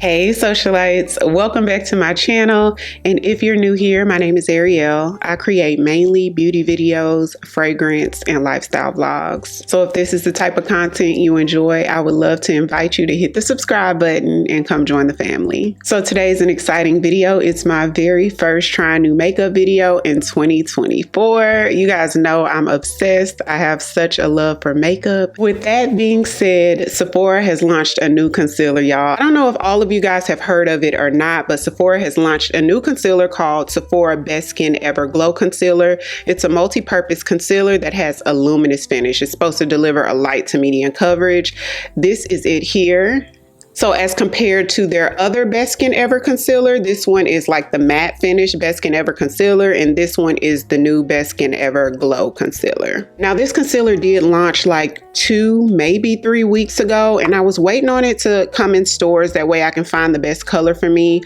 Hey socialites, welcome back to my channel. And if you're new here, my name is Ariell. I create mainly beauty videos, fragrance, and lifestyle vlogs. So if this is the type of content you enjoy, I would love to invite you to hit the subscribe button and come join the family. So today is an exciting video. It's my very first trying new makeup video in 2024. You guys know I'm obsessed. I have such a love for makeup. With that being said, Sephora has launched a new concealer, y'all. I don't know if all of you guys have heard of it or not, but Sephora has launched a new concealer called Sephora Best Skin Ever Glow Concealer. It's a multi-purpose concealer that has a luminous finish. It's supposed to deliver a light to medium coverage. This is it here. So as compared to their other Best Skin Ever concealer, this one is like the matte finish Best Skin Ever concealer, and this one is the new Best Skin Ever Glow concealer. Now this concealer did launch like 2, maybe 3 weeks ago, and I was waiting on it to come in stores. That way I can find the best color for me.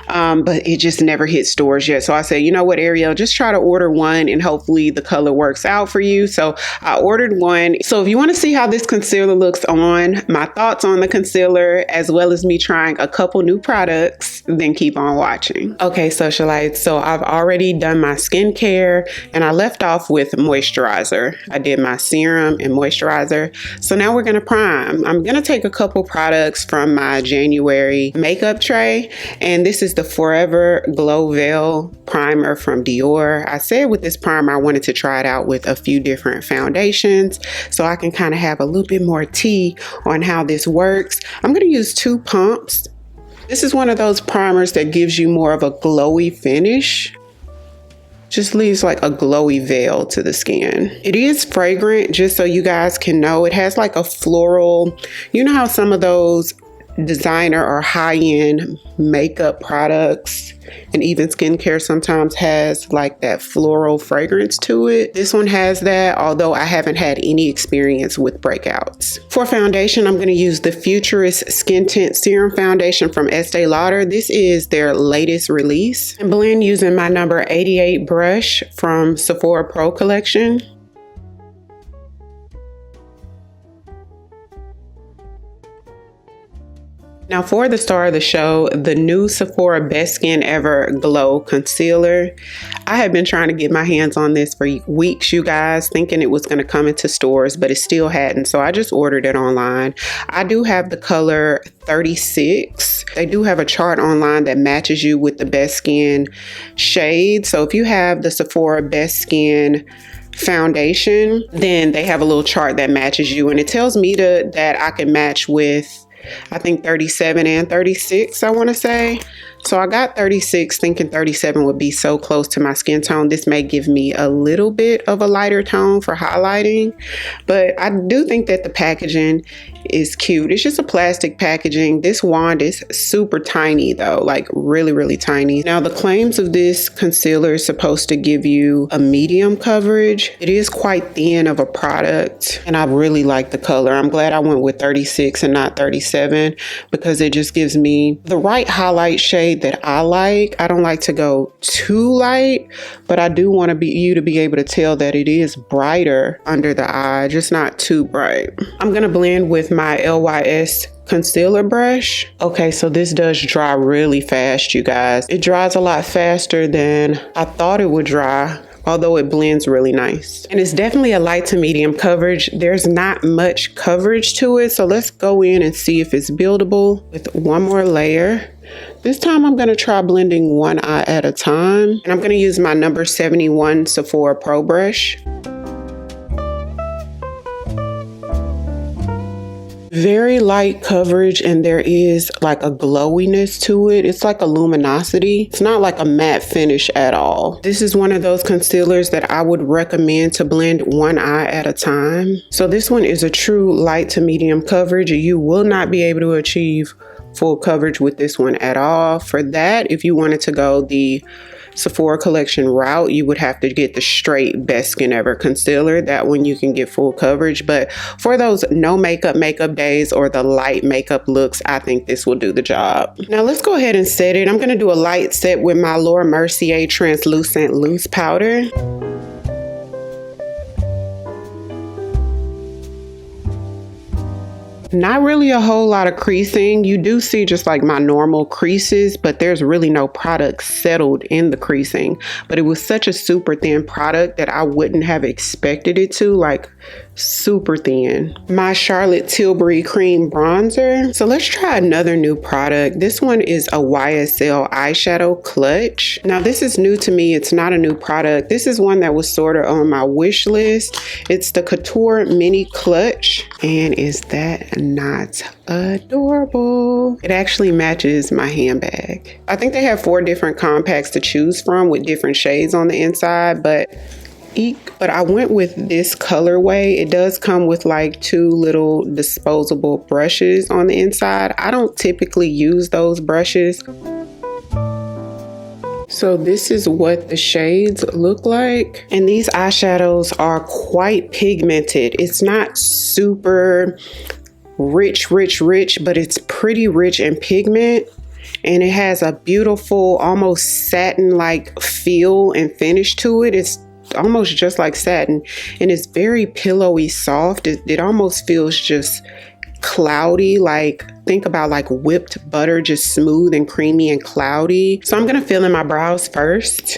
But it just never hit stores yet. So I said, you know what, Ariel, just try to order one and hopefully the color works out for you. So I ordered one. So if you want to see how this concealer looks on, my thoughts on the concealer, as well as me trying a couple new products, then keep on watching. Okay, socialites, so I've already done my skincare and I left off with moisturizer. I did my serum and moisturizer. So now we're gonna prime. I'm gonna take a couple products from my January makeup tray, and this is the Forever Glow Veil Primer from Dior. I said with this primer, I wanted to try it out with a few different foundations so I can kind of have a little bit more tea on how this works. I'm going to use 2 pumps. This is one of those primers that gives you more of a glowy finish. Just leaves like a glowy veil to the skin. It is fragrant, just so you guys can know. It has like a floral, you know how some of those designer or high-end makeup products and even skincare sometimes has like that floral fragrance to it. This one has that, although I haven't had any experience with breakouts. For foundation, I'm going to use the Futurist Skin Tint Serum Foundation from Estee Lauder. This is their latest release. And blend using my number 88 brush from Sephora Pro Collection. Now for the star of the show, the new Sephora Best Skin Ever Glow Concealer. I have been trying to get my hands on this for weeks, you guys, thinking it was going to come into stores, but it still hadn't. So I just ordered it online. I do have the color 36. They do have a chart online that matches you with the best skin shade. So if you have the Sephora Best Skin foundation, then they have a little chart that matches you. And it tells me that I can match with, I think 37 and 36, I want to say. So I got 36 thinking 37 would be so close to my skin tone. This may give me a little bit of a lighter tone for highlighting, but I do think that the packaging is cute. It's just a plastic packaging. This wand is super tiny though, like really, really tiny. Now the claims of this concealer is supposed to give you a medium coverage. It is quite thin of a product and I really like the color. I'm glad I went with 36 and not 37 because it just gives me the right highlight shade that I like. I don't like to go too light, but I do want you to be able to tell that it is brighter under the eye, just not too bright. I'm gonna blend with my LYS concealer brush. Okay, so this does dry really fast, you guys. It dries a lot faster than I thought it would dry, although it blends really nice. And it's definitely a light to medium coverage. There's not much coverage to it, so let's go in and see if it's buildable with one more layer. This time I'm going to try blending one eye at a time, and I'm going to use my number 71 Sephora Pro brush. Very light coverage, and there is like a glowiness to it. It's like a luminosity. It's not like a matte finish at all. This is one of those concealers that I would recommend to blend one eye at a time. So this one is a true light to medium coverage. You will not be able to achieve full coverage with this one at all. For that, if you wanted to go the Sephora collection route, you would have to get the straight Best Skin Ever concealer. That one you can get full coverage, but for those no makeup days or the light makeup looks, I think this will do the job. Now let's go ahead and set it. I'm going to do a light set with my Laura Mercier translucent loose powder. Not really a whole lot of creasing. You do see just like my normal creases, but there's really no product settled in the creasing. But it was such a super thin product that I wouldn't have expected it to, like super thin. My Charlotte Tilbury cream bronzer. So let's try another new product. This one is a YSL eyeshadow clutch. Now this is new to me. It's not a new product. This is one that was sort of on my wish list. It's the Couture Mini Clutch. And is that not adorable? It actually matches my handbag. I think they have 4 different compacts to choose from with different shades on the inside, but I went with this colorway. It does come with like 2 little disposable brushes on the inside. I don't typically use those brushes. So this is what the shades look like. And these eyeshadows are quite pigmented. It's not super rich, but it's pretty rich in pigment. And it has a beautiful, almost satin-like feel and finish to it. It's almost just like satin, and it's very pillowy soft. It almost feels just cloudy, like think about like whipped butter, just smooth and creamy and cloudy. So I'm gonna fill in my brows first.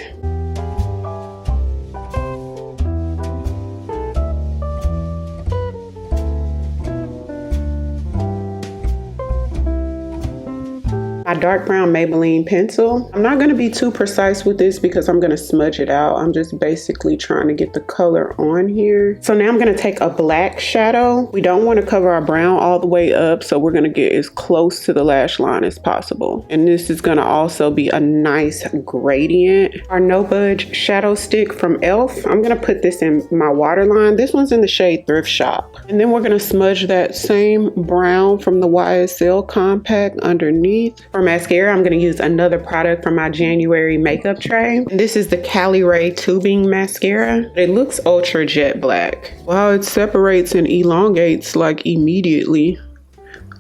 My dark brown Maybelline pencil. I'm not going to be too precise with this because I'm going to smudge it out. I'm just basically trying to get the color on here. So now I'm going to take a black shadow. We don't want to cover our brown all the way up, so we're going to get as close to the lash line as possible. And this is going to also be a nice gradient. Our No Budge shadow stick from e.l.f. I'm going to put this in my waterline. This one's in the shade Thrift Shop. And then we're going to smudge that same brown from the YSL compact underneath. For mascara, I'm going to use another product from my January makeup tray. And this is the Cali Ray tubing mascara. It looks ultra jet black. Wow, it separates and elongates like immediately.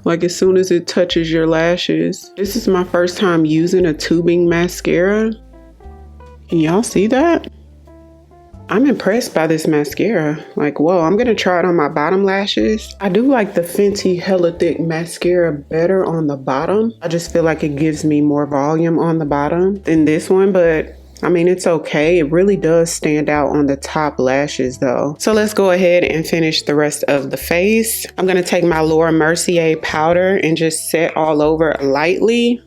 Like as soon as it touches your lashes. This is my first time using a tubing mascara. Can y'all see that? I'm impressed by this mascara. Like, whoa, I'm gonna try it on my bottom lashes. I do like the Fenty Hella Thick mascara better on the bottom. I just feel like it gives me more volume on the bottom than this one, but I mean, it's okay. It really does stand out on the top lashes though. So let's go ahead and finish the rest of the face. I'm gonna take my Laura Mercier powder and just set all over lightly.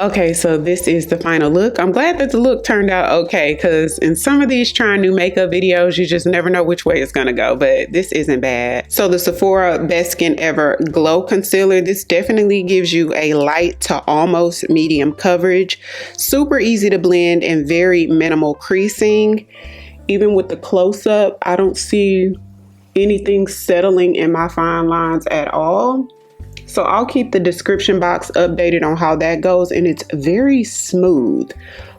Okay, so this is the final look. I'm glad that the look turned out okay, because in some of these trying new makeup videos, you just never know which way it's gonna go, but this isn't bad. So the Sephora Best Skin Ever Glow Concealer, this definitely gives you a light to almost medium coverage. Super easy to blend and very minimal creasing. Even with the close-up, I don't see anything settling in my fine lines at all. So I'll keep the description box updated on how that goes, and it's very smooth.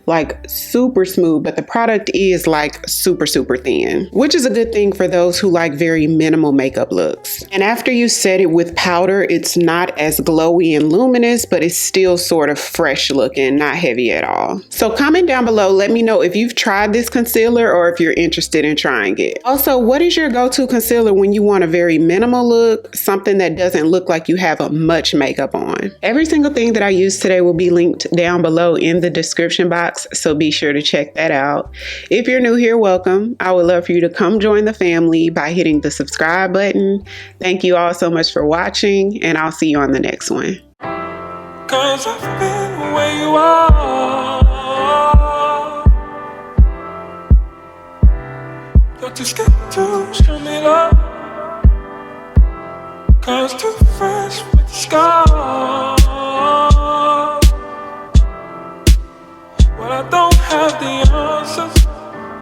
Like super smooth, but the product is like super thin, which is a good thing for those who like very minimal makeup looks. And after you set it with powder, it's not as glowy and luminous, but it's still sort of fresh looking, not heavy at all. So comment down below, let me know if you've tried this concealer or if you're interested in trying it. Also, what is your go-to concealer when you want a very minimal look, something that doesn't look like you have much makeup on? Every single thing that I used today will be linked down below in the description box. So be sure to check that out. If you're new here, welcome. I would love for you to come join the family by hitting the subscribe button. Thank you all so much for watching, and I'll see you on the next one. 'Cause I've been where you are. You're too scared to show me love. 'Cause too fresh with the scars. But I don't have the answers.